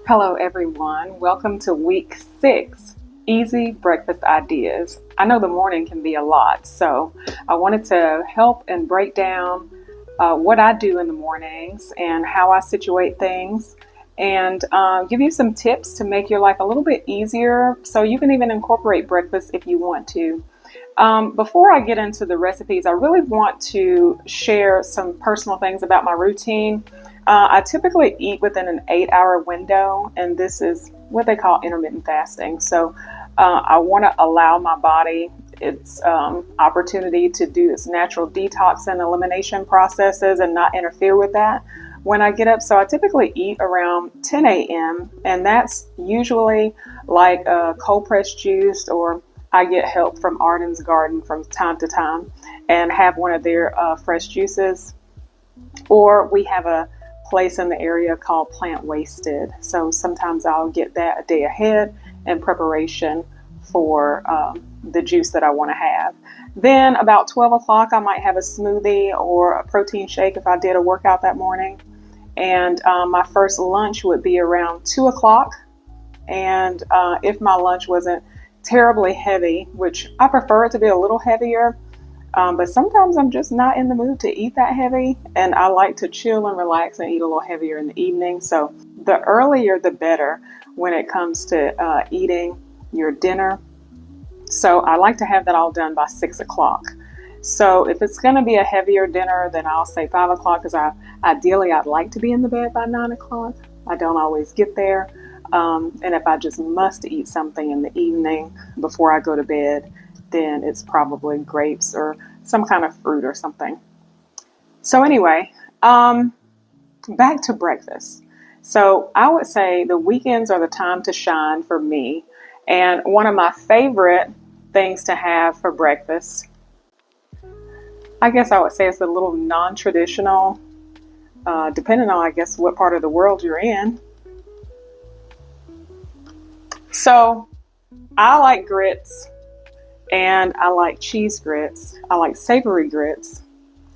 Hello, everyone. Welcome to week 6, Easy Breakfast Ideas. I know the morning can be a lot, so I wanted to help and break down what I do in the mornings and how I situate things and give you some tips to make your life a little bit easier so you can even incorporate breakfast if you want to. Before I get into the recipes, I really want to share some personal things about my routine. I typically eat within an 8-hour window, and this is what they call intermittent fasting. So I want to allow my body its opportunity to do its natural detox and elimination processes and not interfere with that when I get up. So I typically eat around 10 a.m. and that's usually like cold pressed juice, or I get help from Arden's Garden from time to time and have one of their fresh juices, or we have a place in the area called Plant Wasted. So sometimes I'll get that a day ahead in preparation for the juice that I want to have. Then about 12 o'clock, I might have a smoothie or a protein shake if I did a workout that morning. And my first lunch would be around 2 o'clock. And if my lunch wasn't terribly heavy, which I prefer it to be a little heavier, but sometimes I'm just not in the mood to eat that heavy, and I like to chill and relax and eat a little heavier in the evening. So the earlier the better when it comes to eating your dinner. So I like to have that all done by 6 o'clock. So if it's going to be a heavier dinner, then I'll say 5 o'clock, because ideally I'd like to be in the bed by 9 o'clock. I don't always get there. And if I just must eat something in the evening before I go to bed, then it's probably grapes or some kind of fruit or something. So anyway, back to breakfast. So I would say the weekends are the time to shine for me. And one of my favorite things to have for breakfast, I guess I would say it's a little non-traditional, depending on, I guess, what part of the world you're in. So I like grits. And I like cheese grits. I like savory grits,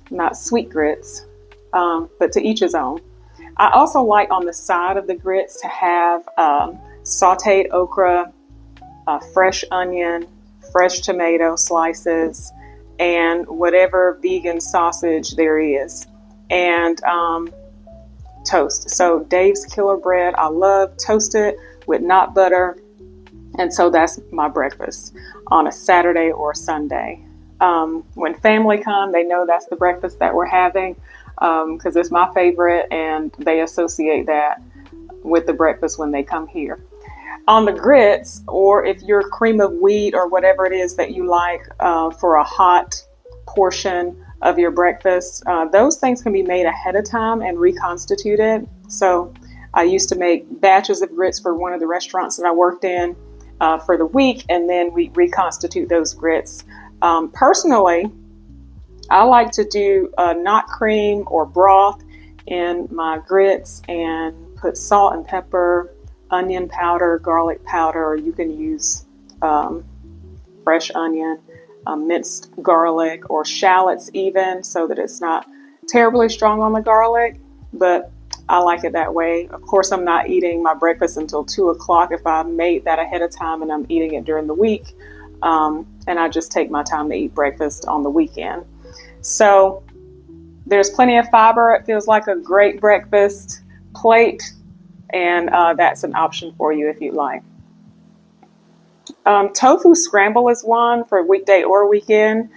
not sweet grits, but to each his own. I also like on the side of the grits to have sauteed okra, fresh onion, fresh tomato slices, and whatever vegan sausage there is, and toast. So Dave's Killer Bread, I love toasted with nut butter. And so that's my breakfast on a Saturday or Sunday. When family come, they know that's the breakfast that we're having, because it's my favorite, and they associate that with the breakfast when they come here. On the grits, or if you're cream of wheat or whatever it is that you like for a hot portion of your breakfast, those things can be made ahead of time and reconstituted. So I used to make batches of grits for one of the restaurants that I worked in for the week, and then we reconstitute those grits. Personally, I like to do not cream or broth in my grits and put salt and pepper, onion powder, garlic powder, or you can use fresh onion, minced garlic, or shallots even, so that it's not terribly strong on the garlic, but I like it that way. Of course, I'm not eating my breakfast until 2 o'clock if I made that ahead of time and I'm eating it during the week. And I just take my time to eat breakfast on the weekend. So there's plenty of fiber. It feels like a great breakfast plate. And that's an option for you if you like. Tofu scramble is one for weekday or weekend.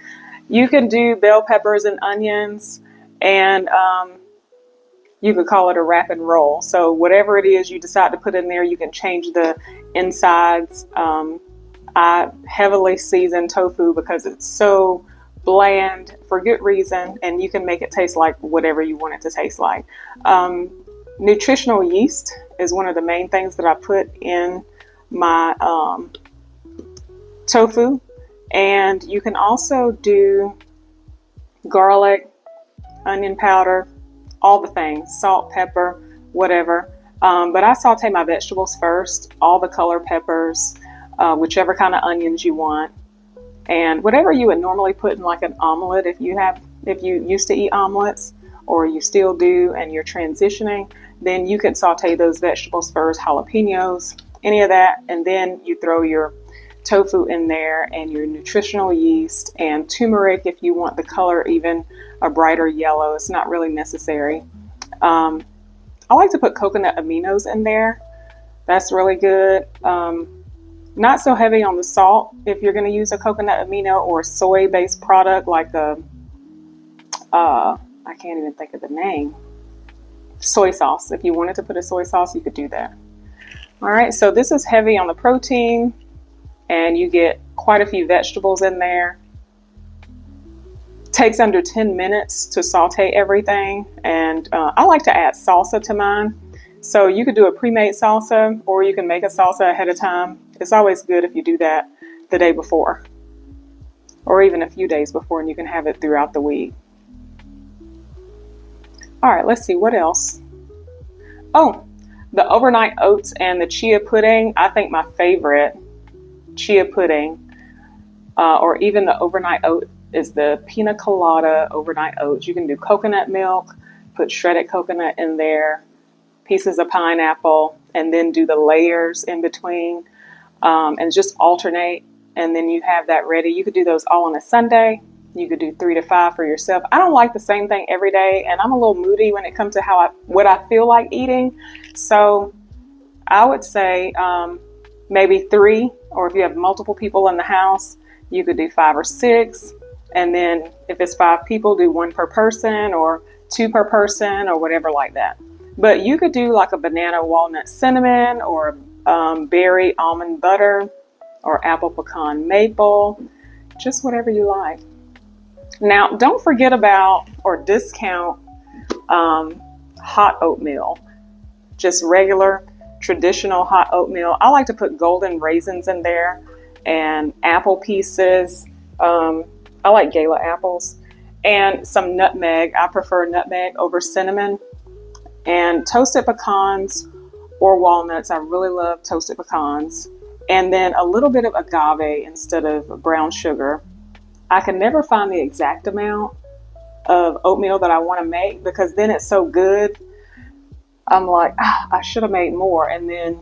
You can do bell peppers and onions, and you could call it a wrap and roll. So whatever it is you decide to put in there, you can change the insides. I heavily season tofu because it's so bland for good reason, and you can make it taste like whatever you want it to taste like. Nutritional yeast is one of the main things that I put in my tofu. And you can also do garlic, onion powder, all the things, salt, pepper, whatever. But I saute my vegetables first, all the color peppers, whichever kind of onions you want, and whatever you would normally put in like an omelet if you used to eat omelets, or you still do and you're transitioning, then you can saute those vegetables first, jalapenos, any of that, and then you throw your tofu in there and your nutritional yeast and turmeric if you want the color even a brighter yellow. It's not really necessary. I like to put coconut aminos in there. That's really good. Not so heavy on the salt if you're going to use a coconut amino or a soy-based product like I can't even think of the name. Soy sauce. If you wanted to put a soy sauce, you could do that. All right, so this is heavy on the protein, and you get quite a few vegetables in there. Takes under 10 minutes to saute everything, and I like to add salsa to mine. So you could do a pre-made salsa, or you can make a salsa ahead of time. It's always good if you do that the day before, or even a few days before, and you can have it throughout the week. All right, let's see what else. Oh, the overnight oats and the chia pudding. I think my favorite chia pudding, or even the overnight oat, is the pina colada overnight oats. You can do coconut milk, put shredded coconut in there, pieces of pineapple, and then do the layers in between, and just alternate. And then you have that ready. You could do those all on a Sunday. You could do 3 to 5 for yourself. I don't like the same thing every day, and I'm a little moody when it comes to what I feel like eating. So I would say maybe 3, or if you have multiple people in the house, you could do 5 or 6. And then if it's 5 people, do 1 per person or 2 per person or whatever like that. But you could do like a banana walnut cinnamon or berry almond butter or apple pecan maple, just whatever you like. Now, don't forget about or discount hot oatmeal, just regular traditional hot oatmeal. I like to put golden raisins in there and apple pieces. I like gala apples and some nutmeg. I prefer nutmeg over cinnamon, and toasted pecans or walnuts. I really love toasted pecans, and then a little bit of agave instead of brown sugar. I can never find the exact amount of oatmeal that I want to make because then it's so good. I'm like, I should have made more. And then,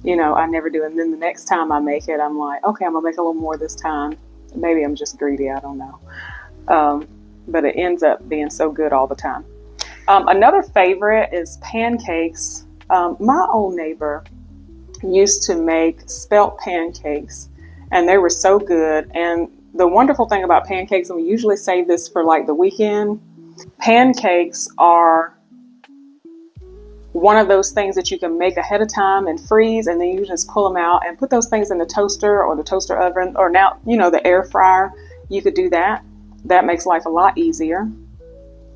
I never do. And then the next time I make it, I'm like, okay, I'm going to make a little more this time. Maybe I'm just greedy. I don't know. But it ends up being so good all the time. Another favorite is pancakes. My old neighbor used to make spelt pancakes, and they were so good. And the wonderful thing about pancakes, and we usually save this for like the weekend, pancakes are one of those things that you can make ahead of time and freeze, and then you just pull them out and put those things in the toaster or the toaster oven, or now, the air fryer. You could do that. That makes life a lot easier.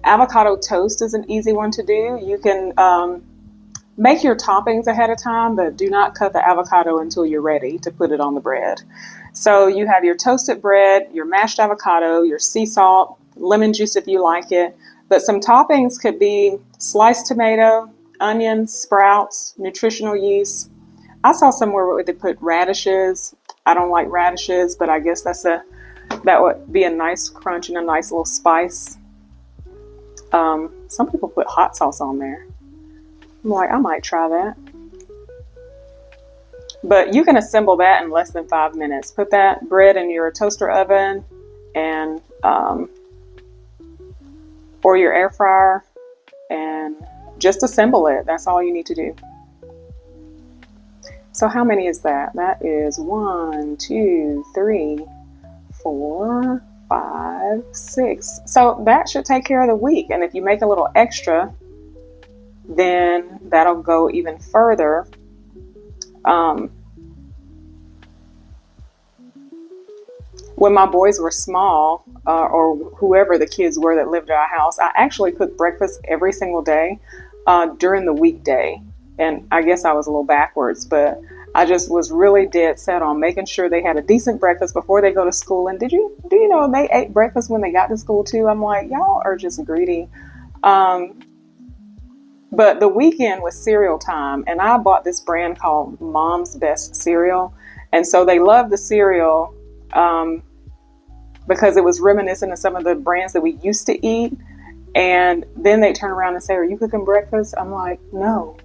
Avocado toast is an easy one to do. You can make your toppings ahead of time, but do not cut the avocado until you're ready to put it on the bread. So you have your toasted bread, your mashed avocado, your sea salt, lemon juice if you like it. But some toppings could be sliced tomato, onions, sprouts, nutritional yeast. I saw somewhere where they put radishes. I don't like radishes, but I guess that would be a nice crunch and a nice little spice. Some people put hot sauce on there. I'm like, I might try that. But you can assemble that in less than 5 minutes. Put that bread in your toaster oven and or your air fryer and just assemble it. That's all you need to do. So how many is that? That is 1, 2, 3, 4, 5, 6. So that should take care of the week. And if you make a little extra, then that'll go even further. When my boys were small, or whoever the kids were that lived at our house, I actually cooked breakfast every single day during the weekday. And I guess I was a little backwards, but I just was really dead set on making sure they had a decent breakfast before they go to school. And do you know they ate breakfast when they got to school too? I'm like, y'all are just greedy. But the weekend was cereal time, and I bought this brand called Mom's Best Cereal. And so they love the cereal because it was reminiscent of some of the brands that we used to eat. And then they turn around and say, are you cooking breakfast? I'm like, no,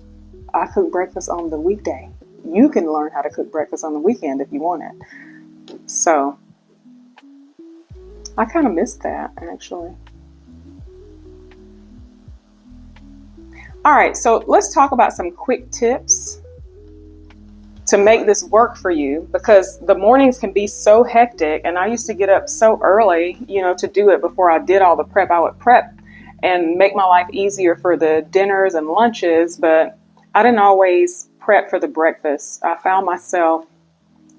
I cook breakfast on the weekday. You can learn how to cook breakfast on the weekend if you want it. So I kind of miss that, actually. All right, so let's talk about some quick tips to make this work for you, because the mornings can be so hectic, and I used to get up so early, to do it before I did all the prep. I would prep and make my life easier for the dinners and lunches, but I didn't always prep for the breakfast. I found myself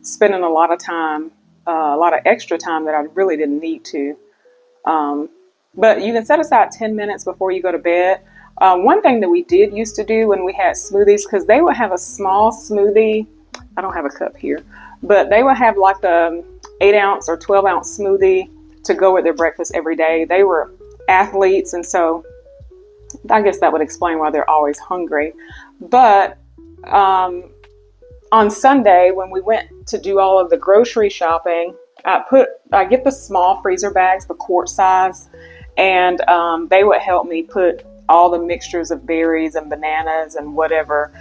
spending a lot of time, a lot of extra time that I really didn't need to. But you can set aside 10 minutes before you go to bed. One thing that we did used to do when we had smoothies, because they would have a small smoothie. I don't have a cup here, but they would have like a 8-ounce or 12-ounce smoothie to go with their breakfast every day. They were athletes, and so I guess that would explain why they're always hungry. But on Sunday, when we went to do all of the grocery shopping, I get the small freezer bags, the quart size, and they would help me put all the mixtures of berries and bananas and whatever.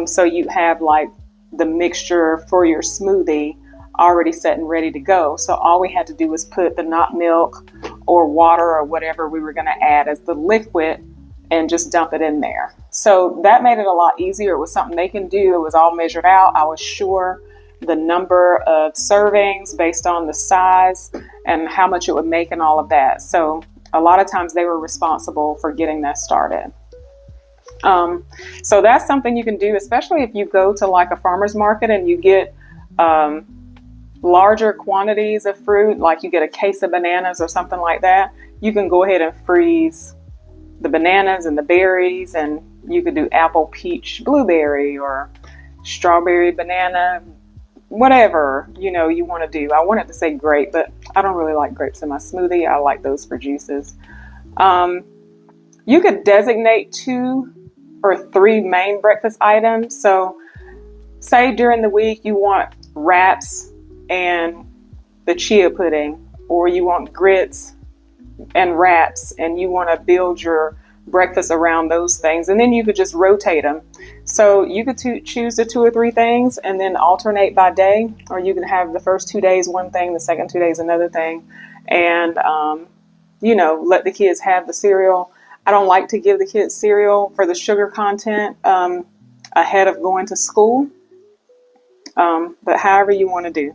So you have like the mixture for your smoothie already set and ready to go. So all we had to do was put the nut milk or water or whatever we were going to add as the liquid and just dump it in there. So that made it a lot easier. It was something they can do. It was all measured out. I was sure the number of servings based on the size and how much it would make and all of that. So a lot of times they were responsible for getting that started. So that's something you can do, especially if you go to like a farmer's market and you get larger quantities of fruit, like you get a case of bananas or something like that. You can go ahead and freeze the bananas and the berries, and you could do apple, peach, blueberry, or strawberry, banana, whatever you want to do. I wanted to say grape, but I don't really like grapes in my smoothie. I like those for juices. You could designate 2 or 3 main breakfast items. So say during the week you want wraps and the chia pudding, or you want grits and wraps, and you want to build your breakfast around those things, and then you could just rotate them. So you could choose the 2 or 3 things and then alternate by day, or you can have the first 2 days one thing, the second 2 days another thing, and let the kids have the cereal. I don't like to give the kids cereal for the sugar content ahead of going to school, but however you want to do.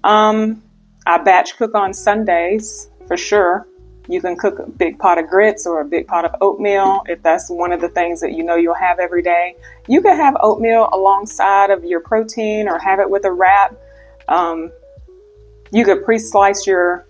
I batch cook on Sundays for sure. You can cook a big pot of grits or a big pot of oatmeal if that's one of the things that you'll have every day. You could have oatmeal alongside of your protein or have it with a wrap. You could pre-slice your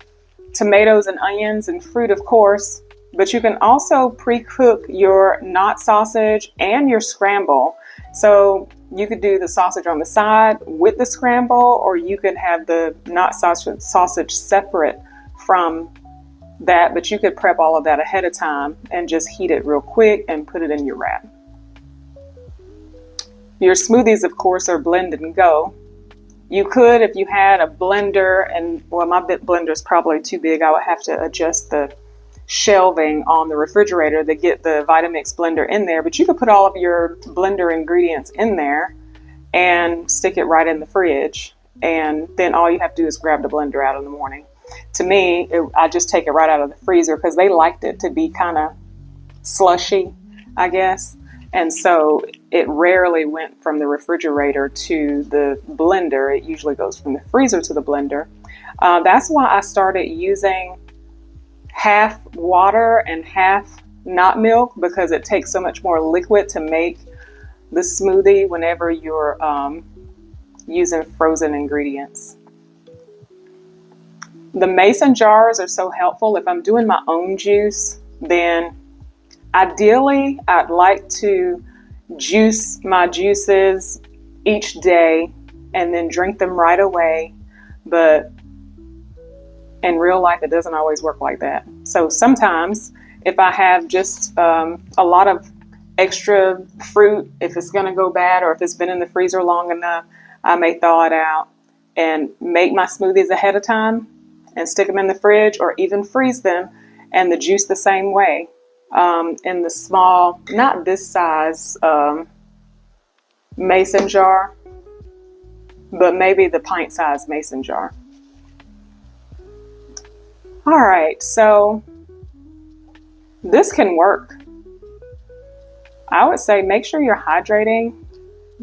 tomatoes and onions and fruit, of course, but you can also pre-cook your knot sausage and your scramble. So you could do the sausage on the side with the scramble, or you could have the knot sausage separate from that, but you could prep all of that ahead of time and just heat it real quick and put it in your wrap. Your smoothies, of course, are blend and go. You could, if you had a blender, and well, my blender is probably too big. I would have to adjust the shelving on the refrigerator to get the Vitamix blender in there, but you could put all of your blender ingredients in there and stick it right in the fridge, and then all you have to do is grab the blender out in the morning. To me, I just take it right out of the freezer because they liked it to be kind of slushy, I guess, and so it rarely went from the refrigerator to the blender. It usually goes from the freezer to the blender. That's why I started using half water and half not milk, because it takes so much more liquid to make the smoothie whenever you're using frozen ingredients. The mason jars are so helpful. If I'm doing my own juice, then ideally I'd like to juice my juices each day and then drink them right away. But in real life, it doesn't always work like that. So sometimes if I have just a lot of extra fruit, if it's going to go bad or if it's been in the freezer long enough, I may thaw it out and make my smoothies ahead of time and stick them in the fridge or even freeze them And the juice the same way. In the small, not this size mason jar, but maybe the pint size mason jar. All right, so this can work. I would say make sure you're hydrating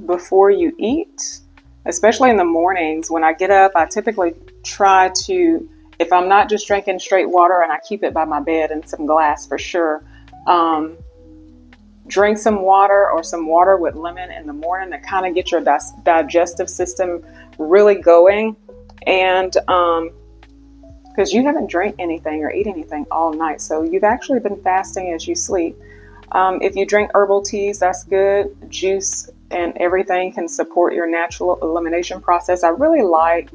before you eat, especially in the mornings. When I get up, I typically try to, if I'm not just drinking straight water, and I keep it by my bed and some glass for sure, drink some water or some water with lemon in the morning to kind of get your digestive system really going. And because you haven't drank anything or eat anything all night, so you've actually been fasting as you sleep. If you drink herbal teas, that's good. Juice and everything can support your natural elimination process. I really like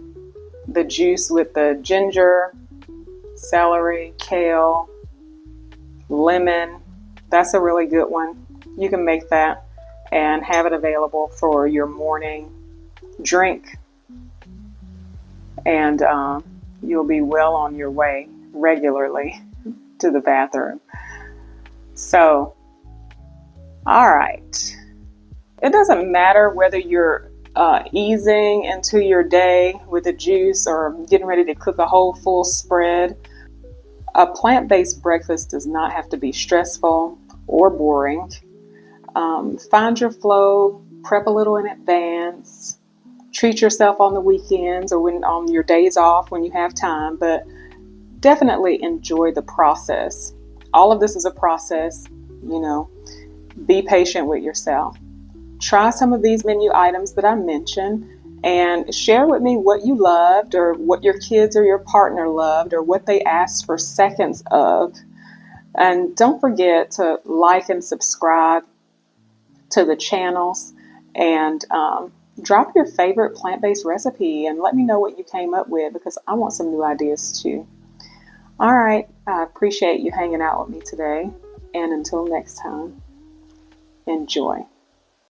the juice with the ginger, celery, kale, lemon. That's a really good one. You can make that and have it available for your morning drink. And you'll be well on your way regularly to the bathroom. So, all right. It doesn't matter whether you're easing into your day with a juice or getting ready to cook a whole full spread. A plant-based breakfast does not have to be stressful or boring. Find your flow, prep a little in advance, treat yourself on the weekends or when on your days off when you have time, but definitely enjoy the process. All of this is a process, be patient with yourself. Try some of these menu items that I mentioned and share with me what you loved or what your kids or your partner loved or what they asked for seconds of. And don't forget to like and subscribe to the channels and drop your favorite plant-based recipe and let me know what you came up with because I want some new ideas too. All right, I appreciate you hanging out with me today. And until next time, enjoy.